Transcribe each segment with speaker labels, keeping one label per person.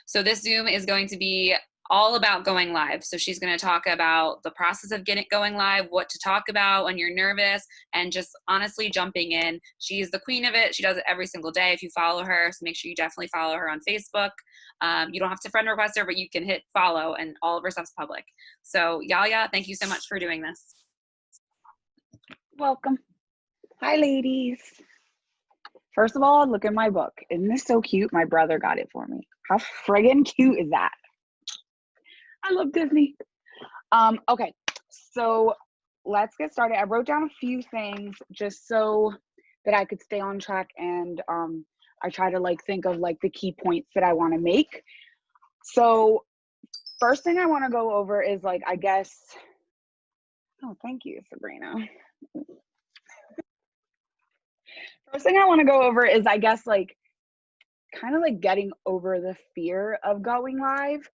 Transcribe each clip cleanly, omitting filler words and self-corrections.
Speaker 1: So this Zoom is going to be all about going live. So she's going to talk about the process of getting going live, what to talk about when you're nervous, and just honestly jumping in. She's the queen of it. She does it every single day if you follow her. So make sure you definitely follow her on Facebook. You don't have to friend request her, but you can hit follow, and all of her stuff's public. So Yaya, thank you so much for doing this.
Speaker 2: Welcome. Hi, ladies. First of all, look at my book. Isn't this so cute? My brother got it for me. How friggin' cute is that? I love Disney. Okay, so let's get started. I wrote down a few things just so that I could stay on track, and I try to like think of like the key points that I want to make. So first thing I want to go over is like, I guess, oh, thank you, Sabrina. First thing I want to go over is, I guess, like kind of like getting over the fear of going live.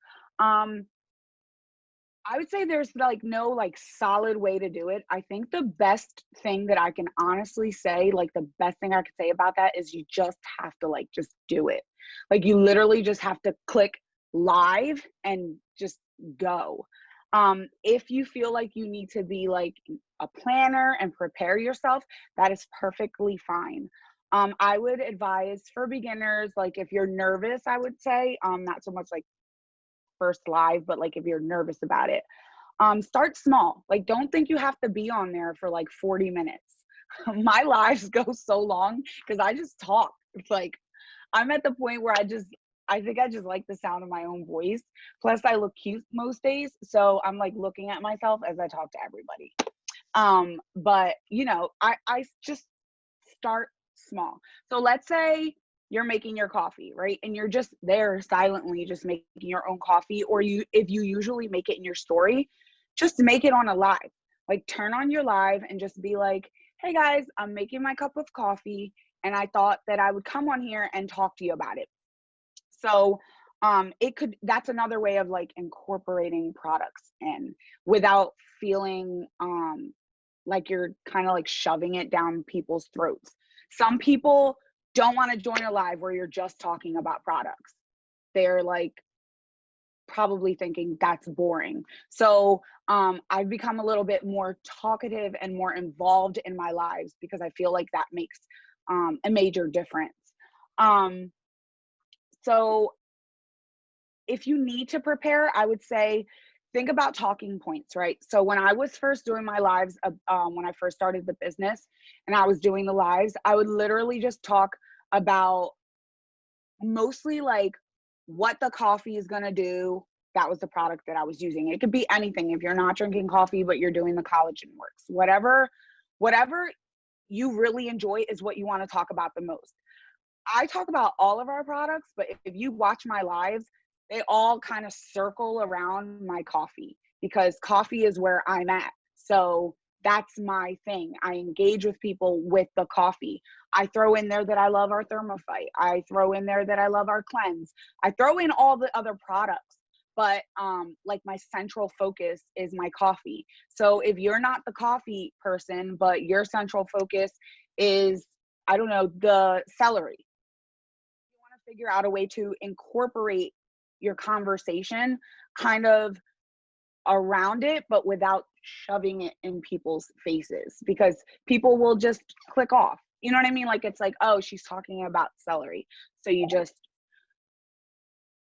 Speaker 2: I would say there's like no like solid way to do it. I think the best thing that I can honestly say, like the best thing I could say about that is you just have to like just do it. Like you literally just have to click live and just go. If you feel like you need to be like a planner and prepare yourself, that is perfectly fine. I would advise for beginners, like if you're nervous, I would say, not so much like first live, but like if you're nervous about it, start small. Like don't think you have to be on there for like 40 minutes. My lives go so long because I just talk. It's like I'm at the point where I think I just like the sound of my own voice. Plus I look cute most days, so I'm like looking at myself as I talk to everybody. But you know, I just start small. So let's say you're making your coffee, right? And you're just there silently just making your own coffee, or if you usually make it in your story, just make it on a live. Like turn on your live and just be like, "Hey guys, I'm making my cup of coffee and I thought that I would come on here and talk to you about it." So that's another way of like incorporating products in without feeling like you're kind of like shoving it down people's throats. Some people don't want to join a live where you're just talking about products. They're like probably thinking that's boring. So I've become a little bit more talkative and more involved in my lives because I feel like that makes a major difference. So if you need to prepare, I would say think about talking points, right? So when I was first doing my lives, when I first started the business and I was doing the lives, I would literally just talk about mostly like what the coffee is going to do. That was the product that I was using. It could be anything. If you're not drinking coffee, but you're doing the collagen works, whatever you really enjoy is what you want to talk about the most. I talk about all of our products, but if you watch my lives, they all kind of circle around my coffee because coffee is where I'm at. So that's my thing. I engage with people with the coffee. I throw in there that I love our Thermophyte. I throw in there that I love our cleanse. I throw in all the other products, but like my central focus is my coffee. So if you're not the coffee person, but your central focus is, I don't know, the celery, you want to figure out a way to incorporate your conversation kind of around it, but without shoving it in people's faces because people will just click off. You know what I mean? Like it's like, oh, she's talking about celery. So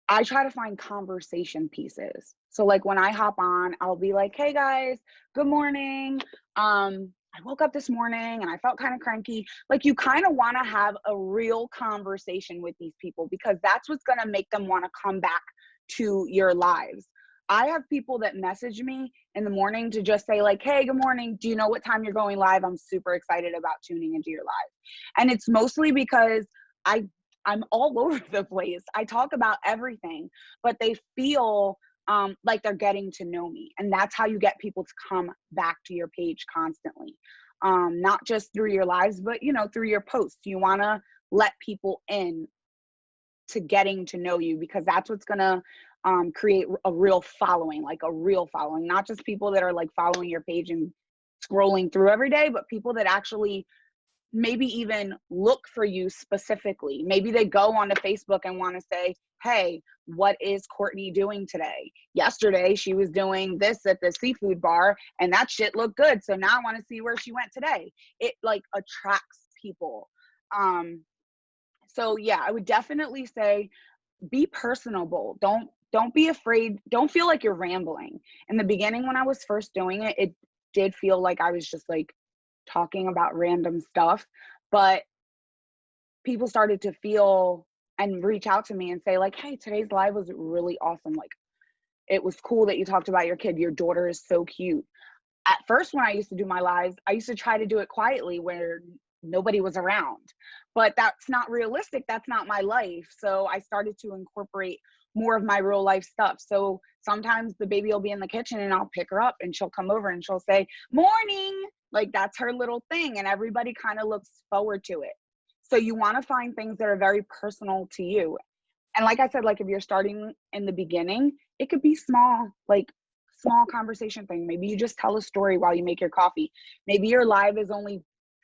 Speaker 2: I try to find conversation pieces. So like when I hop on, I'll be like, hey guys, good morning. I woke up this morning and I felt kind of cranky. Like you kind of want to have a real conversation with these people because that's what's going to make them want to come back to your lives. I have people that message me in the morning to just say like, hey, good morning. Do you know what time you're going live? I'm super excited about tuning into your live. And it's mostly because I'm all over the place. I talk about everything, but they feel like they're getting to know me. And that's how you get people to come back to your page constantly. Not just through your lives, but you know, through your posts. You want to let people in to getting to know you because that's what's going to create a real following, like a real following, not just people that are like following your page and scrolling through every day, but people that actually maybe even look for you specifically. Maybe they go onto Facebook and want to say, hey, what is Courtney doing today? Yesterday, she was doing this at the seafood bar and that shit looked good. So now I want to see where she went today. It like attracts people. So yeah, I would definitely say be personable. Don't be afraid. Don't feel like you're rambling. In the beginning, when I was first doing it, it did feel like I was just like talking about random stuff, but people started to feel and reach out to me and say like, hey, today's live was really awesome. Like, it was cool that you talked about your kid. Your daughter is so cute. At first, when I used to do my lives, I used to try to do it quietly where nobody was around, but that's not realistic. That's not my life. So I started to incorporate more of my real life stuff. So sometimes the baby will be in the kitchen and I'll pick her up and she'll come over and she'll say, morning. Like, that's her little thing. And everybody kind of looks forward to it. So you want to find things that are very personal to you. And like I said, like if you're starting in the beginning, it could be small, like small conversation thing. Maybe you just tell a story while you make your coffee. Maybe your live is only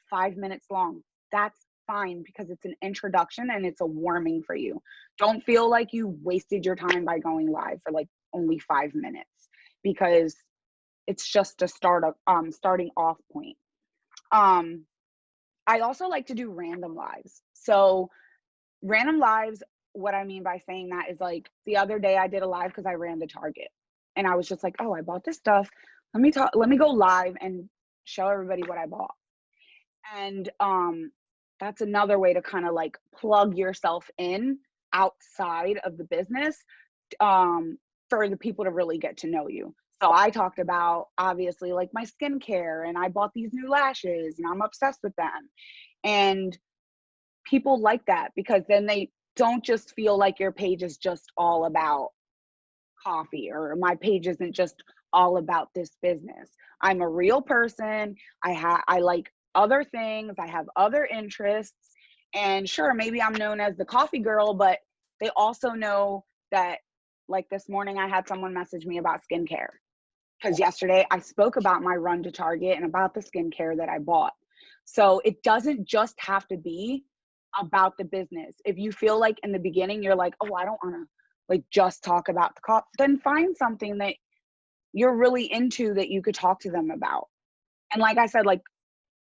Speaker 2: 5 minutes long. That's fine because it's an introduction and it's a warming for you. Don't feel like you wasted your time by going live for like only 5 minutes because it's just a starting off point. I also like to do random lives. So random lives, what I mean by saying that is like the other day I did a live because I ran to Target and I was just like, oh, I bought this stuff. Let me go live and show everybody what I bought. And that's another way to kind of like plug yourself in outside of the business, for the people to really get to know you. So I talked about obviously like my skincare and I bought these new lashes and I'm obsessed with them. And people like that because then they don't just feel like your page is just all about coffee or my page isn't just all about this business. I'm a real person. I like other things. I have other interests. And sure, maybe I'm known as the coffee girl, but they also know that, like this morning I had someone message me about skincare because yesterday I spoke about my run to Target and about the skincare that I bought. So it doesn't just have to be about the business. If you feel like in the beginning you're like, oh, I don't want to like just talk about the coffee, then find something that you're really into that you could talk to them about. And like I said, like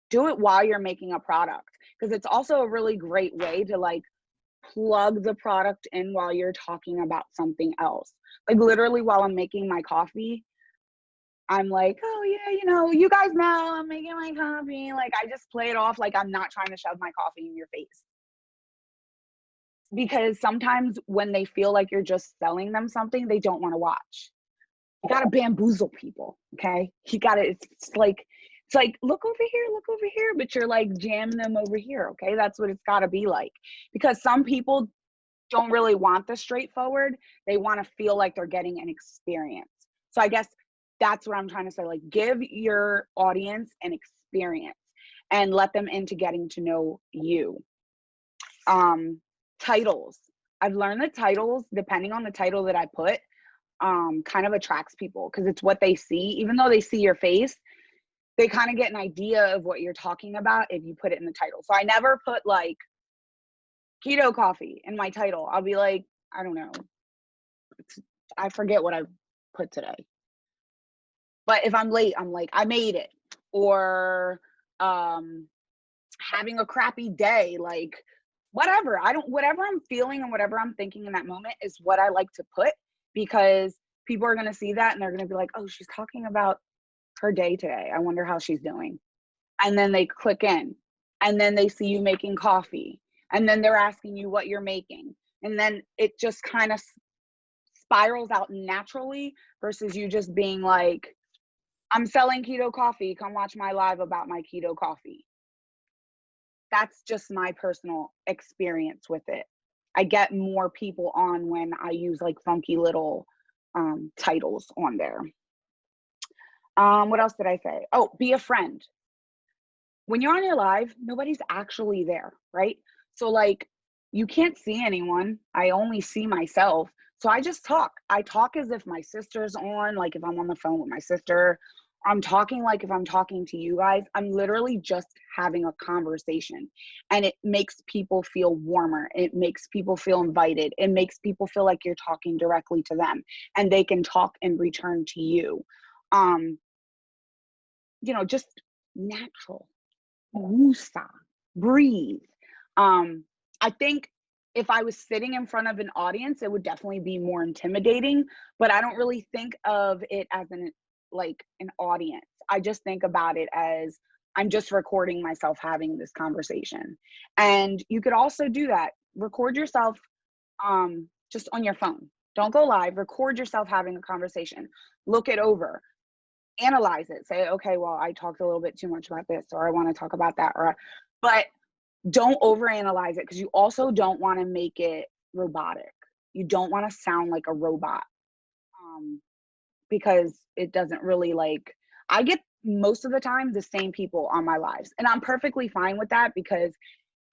Speaker 2: do it while you're making a product because it's also a really great way to like plug the product in while you're talking about something else. Like literally while I'm making my coffee, I'm like, oh yeah, you know, you guys know I'm making my coffee. Like I just play it off like I'm not trying to shove my coffee in your face. Because sometimes when they feel like you're just selling them something, they don't want to watch. You gotta bamboozle people, okay? You gotta, it's like, look over here, but you're like jamming them over here, okay? That's what it's gotta be like. Because some people don't really want the straightforward. They want to feel like they're getting an experience. So I guess that's what I'm trying to say. Like, give your audience an experience and let them into getting to know you. Titles. I've learned that titles, depending on the title that I put, kind of attracts people because it's what they see. Even though they see your face, they kind of get an idea of what you're talking about if you put it in the title. So I never put like keto coffee in my title. I'll be like, I don't know. I forget what I put today. But if I'm late, I'm like, I made it. Or having a crappy day, like whatever. Whatever I'm feeling and whatever I'm thinking in that moment is what I like to put because people are going to see that and they're going to be like, oh, she's talking about her day today. I wonder how she's doing. And then they click in and then they see you making coffee and then they're asking you what you're making. And then it just kind of spirals out naturally versus you just being like, I'm selling keto coffee. Come watch my live about my keto coffee. That's just my personal experience with it. I get more people on when I use like funky little titles on there. What else did I say? Oh, be a friend. When you're on your live, nobody's actually there, right? So like you can't see anyone. I only see myself. So I just talk. I talk as if my sister's on, like if I'm on the phone with my sister, I'm talking like if I'm talking to you guys, I'm literally just having a conversation, and it makes people feel warmer. It makes people feel invited. It makes people feel like you're talking directly to them and they can talk in return to you. Um, just natural. Woosah, breathe. I think if I was sitting in front of an audience, it would definitely be more intimidating, but I don't really think of it as an audience. I just think about it as I'm just recording myself having this conversation. And you could also do that. Record yourself just on your phone. Don't go live, record yourself having a conversation. Look it over, analyze it, say, okay, well, I talked a little bit too much about this, or I want to talk about that, but don't overanalyze it, because you also don't want to make it robotic. You don't want to sound like a robot, because it doesn't really I get most of the time the same people on my lives, and I'm perfectly fine with that because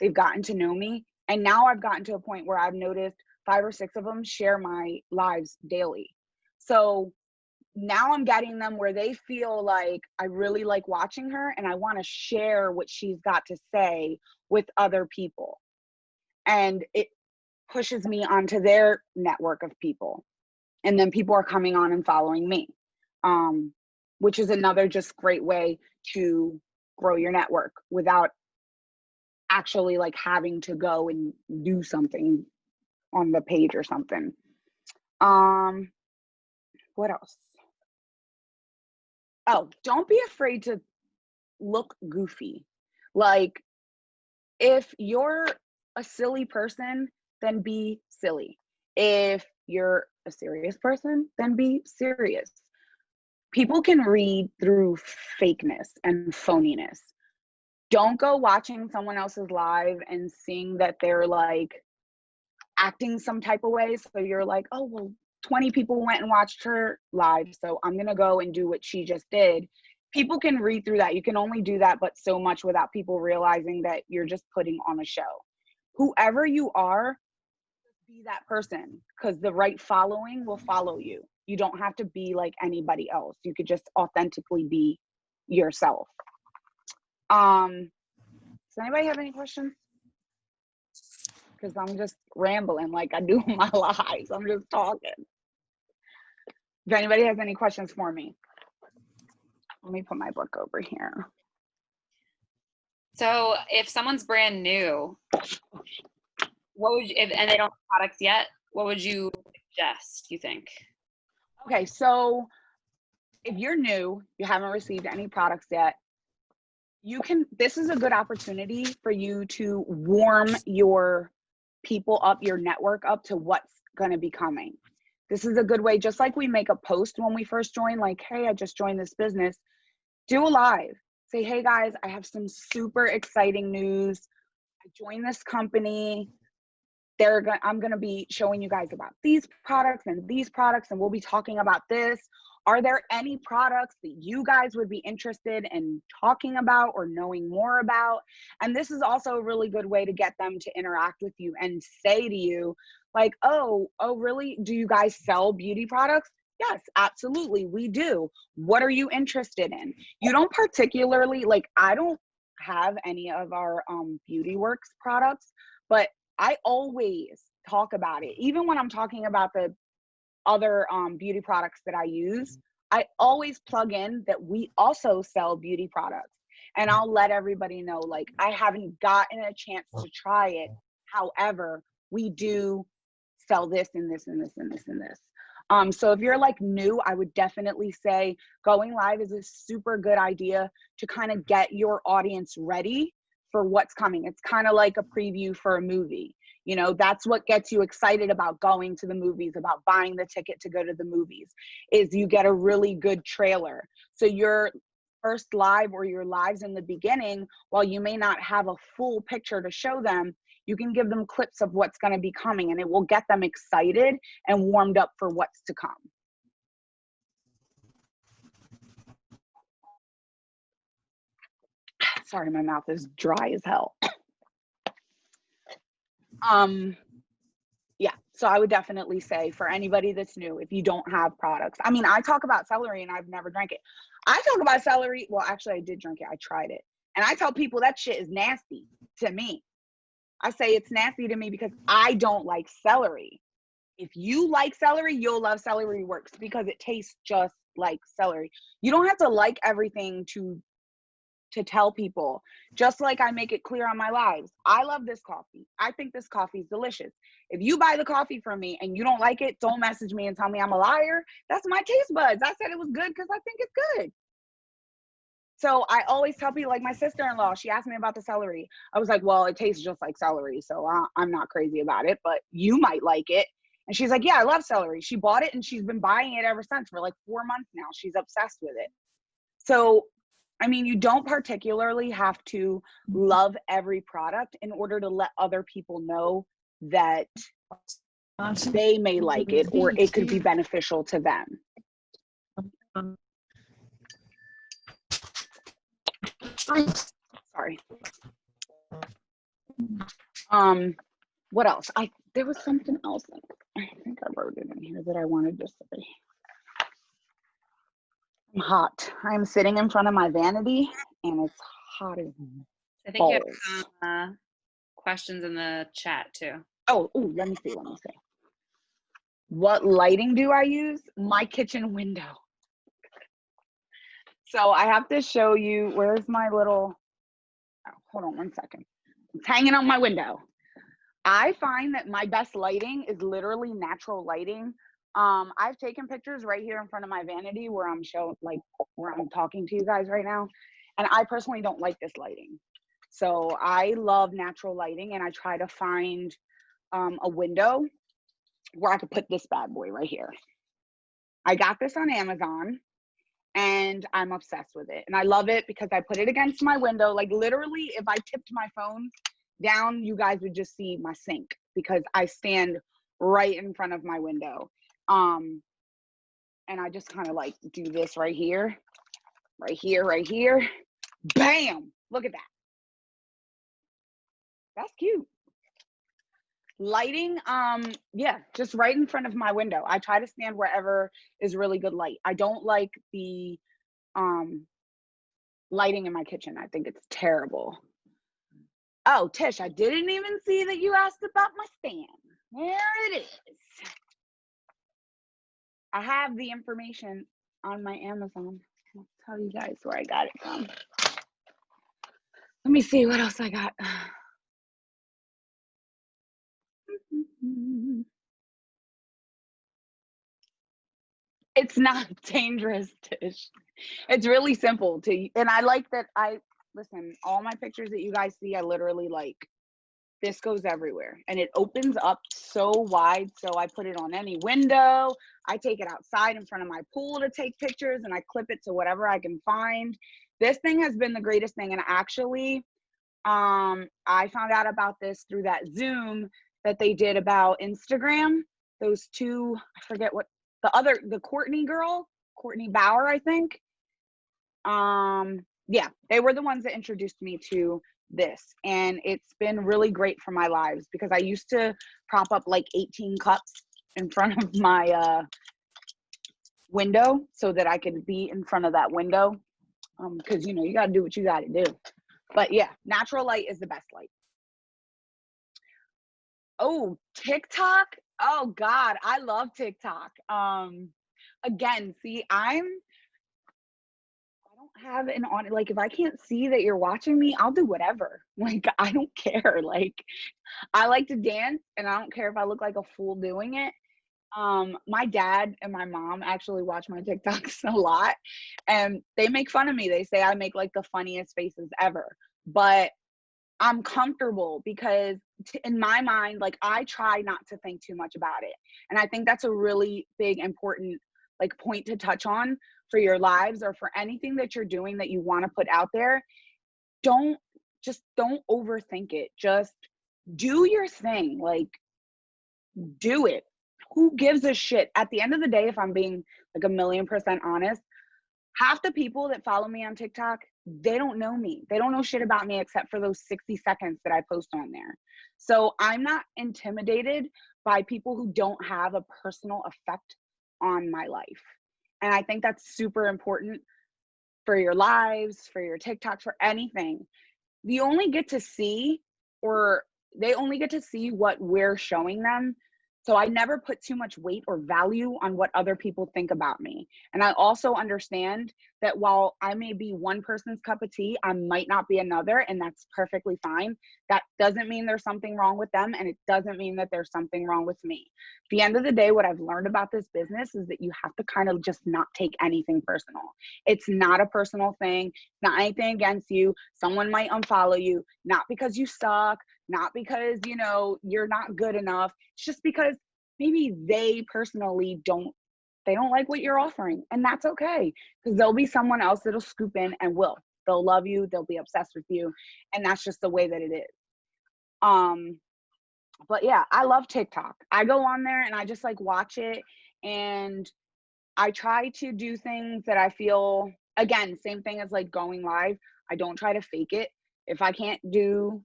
Speaker 2: they've gotten to know me. And now I've gotten to a point where I've noticed 5 or 6 of them share my lives daily. So now I'm getting them where they feel like I really like watching her and I want to share what she's got to say with other people. And it pushes me onto their network of people. And then people are coming on and following me, which is another just great way to grow your network without actually having to go and do something on the page or something. What else? Oh, don't be afraid to look goofy. Like, if you're a silly person, then be silly. If you're a serious person, then be serious. People can read through fakeness and phoniness. Don't go watching someone else's live and seeing that they're acting some type of way. So you're like, oh, well, 20 people went and watched her live, so I'm going to go and do what she just did. People can read through that. You can only do that but so much without people realizing that you're just putting on a show. Whoever you are, be that person, because the right following will follow you. You don't have to be like anybody else. You could just authentically be yourself. Does anybody have any questions? Because I'm just rambling like I do in my lives. I'm just talking. If anybody has any questions for me, let me put my book over here.
Speaker 1: So if someone's brand new, what would you, and they don't have products yet, what would you suggest, you think?
Speaker 2: Okay, so if you're new, you haven't received any products yet, this is a good opportunity for you to warm your people up, your network up to what's going to be coming. This is a good way, just like we make a post when we first join, like, hey, I just joined this business. Do a live. Say, hey guys, I have some super exciting news. I joined this company. I'm going to be showing you guys about these products, and we'll be talking about this. Are there any products that you guys would be interested in talking about or knowing more about? And this is also a really good way to get them to interact with you and say to you, like, oh, really? Do you guys sell beauty products? Yes, absolutely, we do. What are you interested in? You don't particularly, I don't have any of our Beauty Works products, but I always talk about it. Even when I'm talking about the other beauty products that I use, I always plug in that we also sell beauty products. And I'll let everybody know, I haven't gotten a chance to try it. However, we do sell this and this and this and this and this. So if you're new, I would definitely say going live is a super good idea to kind of get your audience ready for what's coming. It's kind of like a preview for a movie. That's what gets you excited about going to the movies, about buying the ticket to go to the movies, is you get a really good trailer. So your first live or your lives in the beginning, while you may not have a full picture to show them, you can give them clips of what's going to be coming, and it will get them excited and warmed up for what's to come. Sorry, my mouth is dry as hell. Yeah, So I would definitely say for anybody that's new, if you don't have products, I mean, I talk about celery and I've never drank it. I talk about celery. Well, actually, I did drink it. I tried it. And I tell people that shit is nasty to me. I say it's nasty to me because I don't like celery. If you like celery, you'll love Celery Works because it tastes just like celery. You don't have to like everything to tell people. Just like I make it clear on my lives. I love this coffee. I think this coffee is delicious. If you buy the coffee from me and you don't like it, don't message me and tell me I'm a liar. That's my taste buds. I said it was good because I think it's good. So I always tell people, like my sister-in-law, she asked me about the celery. I was like, well, it tastes just like celery, so I'm not crazy about it, but you might like it. And she's like, yeah, I love celery. She bought it and she's been buying it ever since for like 4 months now. She's obsessed with it. So, I mean, you don't particularly have to love every product in order to let other people know that they may like it or it could be beneficial to them. Sorry. What else? There was something else. I think I wrote it in here that I wanted to say. I'm hot. I'm sitting in front of my vanity and it's hot as
Speaker 1: I think you
Speaker 2: balls.
Speaker 1: have some questions in the chat too.
Speaker 2: Oh, let me see. What lighting do I use? My kitchen window. So I have to show you, where's my little, hold on 1 second. It's hanging on my window. I find that my best lighting is literally natural lighting. I've taken pictures right here in front of my vanity where I'm where I'm talking to you guys right now. And I personally don't like this lighting. So I love natural lighting and I try to find a window where I could put this bad boy right here. I got this on Amazon and I'm obsessed with it. And I love it because I put it against my window. Like literally, if I tipped my phone down, you guys would just see my sink because I stand right in front of my window. And I just kind of like do this right here. Bam! Look at that. That's cute. Lighting, yeah, just right in front of my window. I try to stand wherever is really good light. I don't like the lighting in my kitchen. I think it's terrible. Oh, Tish, I didn't even see that you asked about my stand. There it is. I have the information on my Amazon. I'll tell you guys where I got it from. Let me see what else I got. It's not dangerous, Tish. It's really simple and I like that listen, all my pictures that you guys see, I literally this goes everywhere and it opens up so wide. So I put it on any window. I take it outside in front of my pool to take pictures and I clip it to whatever I can find. This thing has been the greatest thing. And actually, I found out about this through that Zoom that they did about Instagram. Those two, I forget what the Courtney girl, Courtney Bauer, I think. Yeah, they were the ones that introduced me to this. And it's been really great for my lives because I used to prop up like 18 cups in front of my window so that I could be in front of that window. Because you got to do what you got to do. But yeah, natural light is the best light. Oh, TikTok. Oh God, I love TikTok. Again, see, I don't have an on, like if I can't see that you're watching me, I'll do whatever. Like I don't care. Like I like to dance and I don't care if I look like a fool doing it. My dad and my mom actually watch my TikToks a lot and they make fun of me. They say I make like the funniest faces ever, but I'm comfortable because in my mind, like I try not to think too much about it. And I think that's a really big, important like point to touch on for your lives or for anything that you're doing that you want to put out there. Don't overthink it. Just do your thing. Like do it. Who gives a shit? At the end of the day, if I'm being like 1,000,000% honest, half the people that follow me on TikTok, they don't know me. They don't know shit about me except for those 60 seconds that I post on there. So I'm not intimidated by people who don't have a personal effect on my life. And I think that's super important for your lives, for your TikToks, for anything. You only get to see, or they only get to see what we're showing them. So I never put too much weight or value on what other people think about me. And I also understand that while I may be one person's cup of tea, I might not be another, and that's perfectly fine. That doesn't mean there's something wrong with them, and it doesn't mean that there's something wrong with me. At the end of the day, what I've learned about this business is that you have to kind of just not take anything personal. It's not a personal thing, not anything against you. Someone might unfollow you, not because you suck, not because, you know, you're not good enough. It's just because maybe they personally don't like what you're offering. And that's okay. Because there'll be someone else that'll scoop in and they'll love you, they'll be obsessed with you. And that's just the way that it is. But yeah, I love TikTok. I go on there and I just like watch it, and I try to do things that I feel, again, same thing as like going live. I don't try to fake it. If I can't do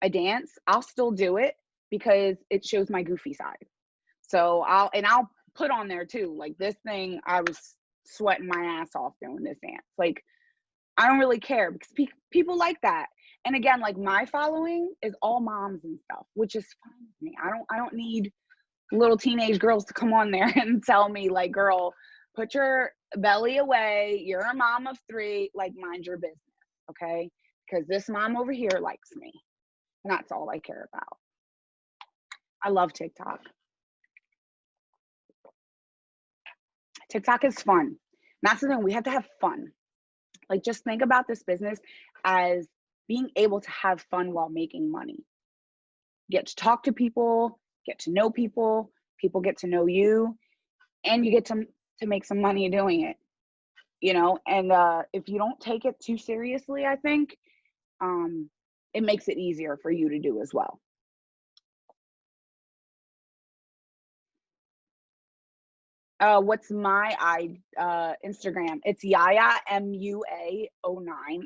Speaker 2: a dance, I'll still do it because it shows my goofy side. So I'll put on there too, like this thing, I was sweating my ass off doing this dance. Like, I don't really care because people like that. And again, like my following is all moms and stuff, which is fine with me. I don't need little teenage girls to come on there and tell me like, girl, put your belly away. You're a mom of 3, like mind your business. Okay. Because this mom over here likes me. And that's all I care about. I love TikTok. TikTok is fun. And that's the thing. We have to have fun. Like, just think about this business as being able to have fun while making money. Get to talk to people, get to know people, people get to know you, and you get to make some money doing it, you know? And if you don't take it too seriously, I think it makes it easier for you to do as well. What's my Instagram? It's Yaya MUA09.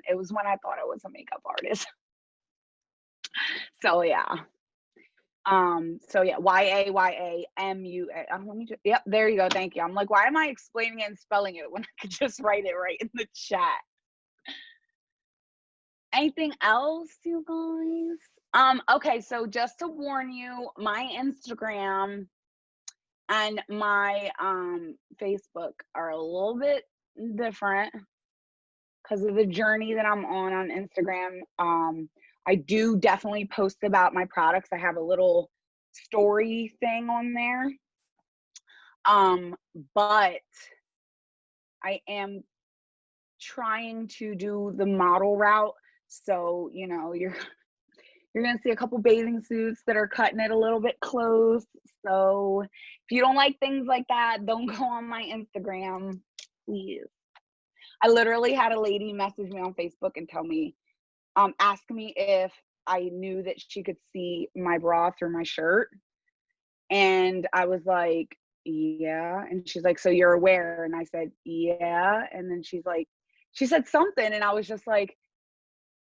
Speaker 2: It was when I thought I was a makeup artist. So yeah. YAYAMUA. Let me just, yep, there you go. Thank you. I'm like, why am I explaining it and spelling it when I could just write it right in the chat? Anything else, you guys? Okay, so just to warn you, my Instagram and my Facebook are a little bit different because of the journey that I'm on Instagram. I do definitely post about my products. I have a little story thing on there. But I am trying to do the model route. So, you know, you're gonna see a couple bathing suits that are cutting it a little bit close. So if you don't like things like that, don't go on my Instagram, please. I literally had a lady message me on Facebook and tell me, ask me if I knew that she could see my bra through my shirt. And I was like, yeah. And she's like, so you're aware? And I said, yeah. And then she's like, she said something. And I was just like,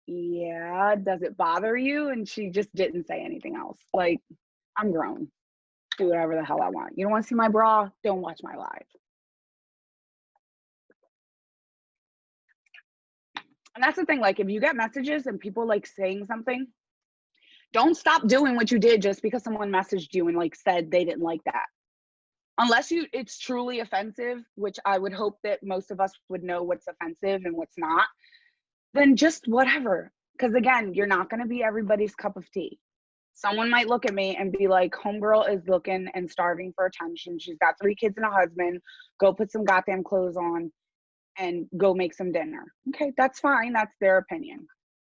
Speaker 2: yeah, does it bother you? And she just didn't say anything else. Like, I'm grown. Do whatever the hell I want. You don't want to see my bra? Don't watch my live. And that's the thing. Like, if you get messages and people like saying something, don't stop doing what you did just because someone messaged you and like said they didn't like that. Unless it's truly offensive, which I would hope that most of us would know what's offensive and what's not, then just whatever. Because again, you're not going to be everybody's cup of tea. Someone might look at me and be like, homegirl is looking and starving for attention. She's got 3 kids and a husband. Go put some goddamn clothes on and go make some dinner. Okay, that's fine. That's their opinion.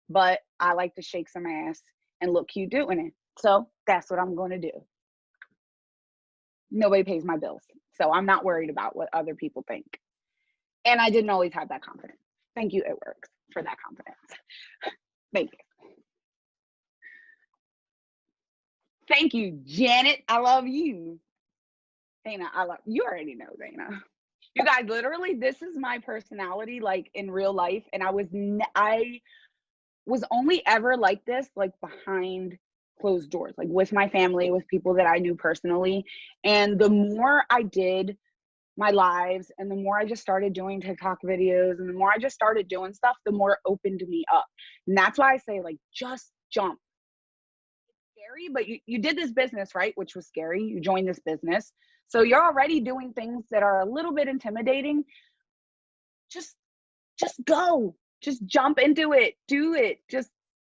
Speaker 2: But I like to shake some ass and look cute doing it. So that's what I'm going to do. Nobody pays my bills. So I'm not worried about what other people think. And I didn't always have that confidence. Thank you, It Works, for that confidence. Thank you. Thank you, Janet. I love you. Dana, I love you. Already know, Dana. You guys, literally, this is my personality, like in real life. And I was only ever like this, like behind closed doors, like with my family, with people that I knew personally. And the more I did my lives and the more I just started doing TikTok videos and the more I just started doing stuff, the more it opened me up. And that's why I say, like, just jump. It's scary, but you did this business, right? Which was scary. You joined this business. So you're already doing things that are a little bit intimidating. Just just go. Just jump into it. Do it. Just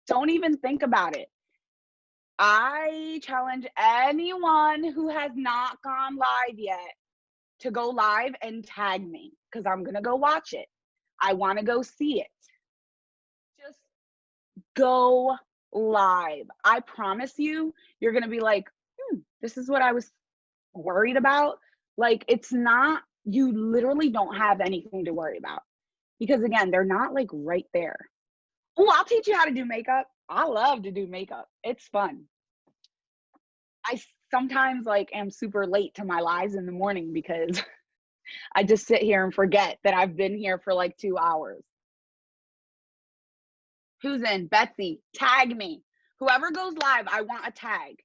Speaker 2: don't even think about it. I challenge anyone who has not gone live yet to go live and tag me because I'm going to go watch it. I want to go see it. Just go live. I promise you, you're going to be like, this is what I was worried about. Like, it's not, you literally don't have anything to worry about because, again, they're not like right there. Oh, I'll teach you how to do makeup. I love to do makeup. It's fun. I sometimes like am super late to my lives in the morning because I just sit here and forget that I've been here for like 2 hours. Who's in? Betsy, tag me. Whoever goes live, I want a tag.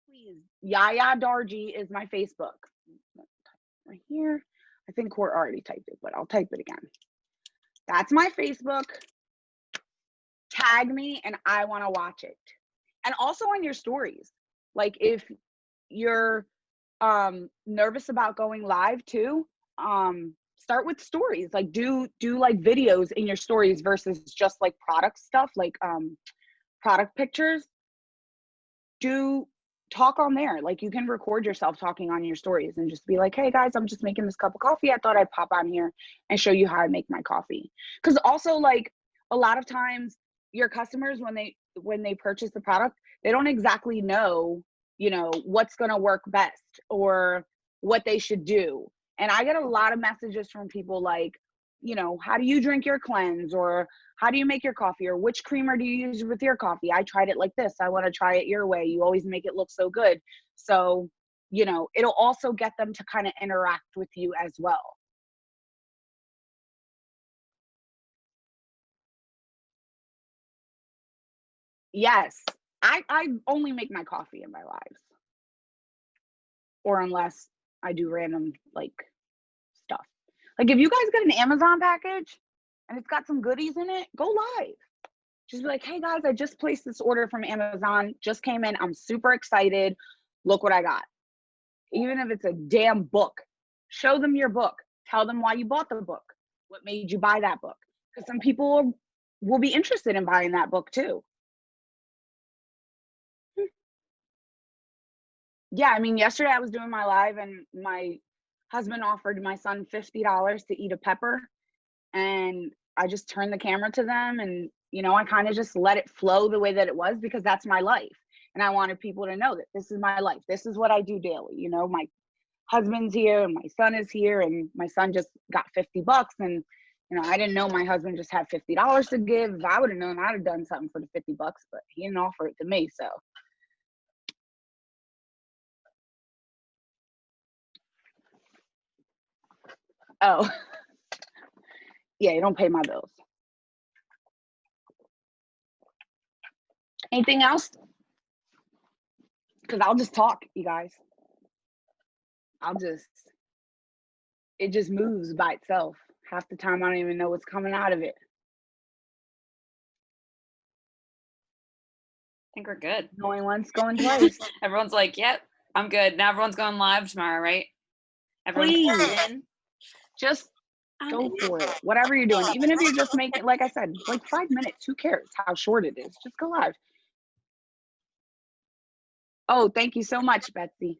Speaker 2: Please. Yaya Darji is my Facebook. Right here. I think Court already typed it, but I'll type it again. That's my Facebook. Tag me and I want to watch it. And also on your stories. Like if you're nervous about going live too, start with stories. Like do like videos in your stories versus just like product stuff, like product pictures. Do talk on there. Like you can record yourself talking on your stories and just be like, hey guys, I'm just making this cup of coffee. I thought I'd pop on here and show you how I make my coffee. Because also, like, a lot of times your customers, when they purchase the product, they don't exactly know, you know, what's going to work best or what they should do. And I get a lot of messages from people like, you know, how do you drink your cleanse, or how do you make your coffee, or which creamer do you use with your coffee? I tried it like this. I want to try it your way. You always make it look so good. So, you know, it'll also get them to kind of interact with you as well. Yes, I only make my coffee in my lives, or unless I do random like stuff. Like if you guys get an Amazon package and it's got some goodies in it, go live. Just be like, hey guys, I just placed this order from Amazon, just came in. I'm super excited. Look what I got. Even if it's a damn book, show them your book. Tell them why you bought the book. What made you buy that book? Because some people will be interested in buying that book too. Yeah, I mean, yesterday I was doing my live and my husband offered my son $50 to eat a pepper. And I just turned the camera to them and, you know, I kind of just let it flow the way that it was because that's my life. And I wanted people to know that this is my life. This is what I do daily. You know, my husband's here and my son is here, and my son just got $50. And, you know, I didn't know my husband just had $50 to give. If I would have known, I'd have done something for the $50, but he didn't offer it to me. So, oh, yeah, you don't pay my bills. Anything else? Because I'll just talk, you guys. I'll just, it just moves by itself. Half the time, I don't even know what's coming out of it.
Speaker 1: I think we're good.
Speaker 2: Going once, going twice.
Speaker 1: Everyone's like, yep, I'm good. Now everyone's going live tomorrow, right? Everyone's
Speaker 2: Please,
Speaker 1: in.
Speaker 2: just go for it. Whatever you're doing, even if you're just making, like I said, like 5 minutes, who cares how short it is? Just go live. Oh, thank you so much, Betsy.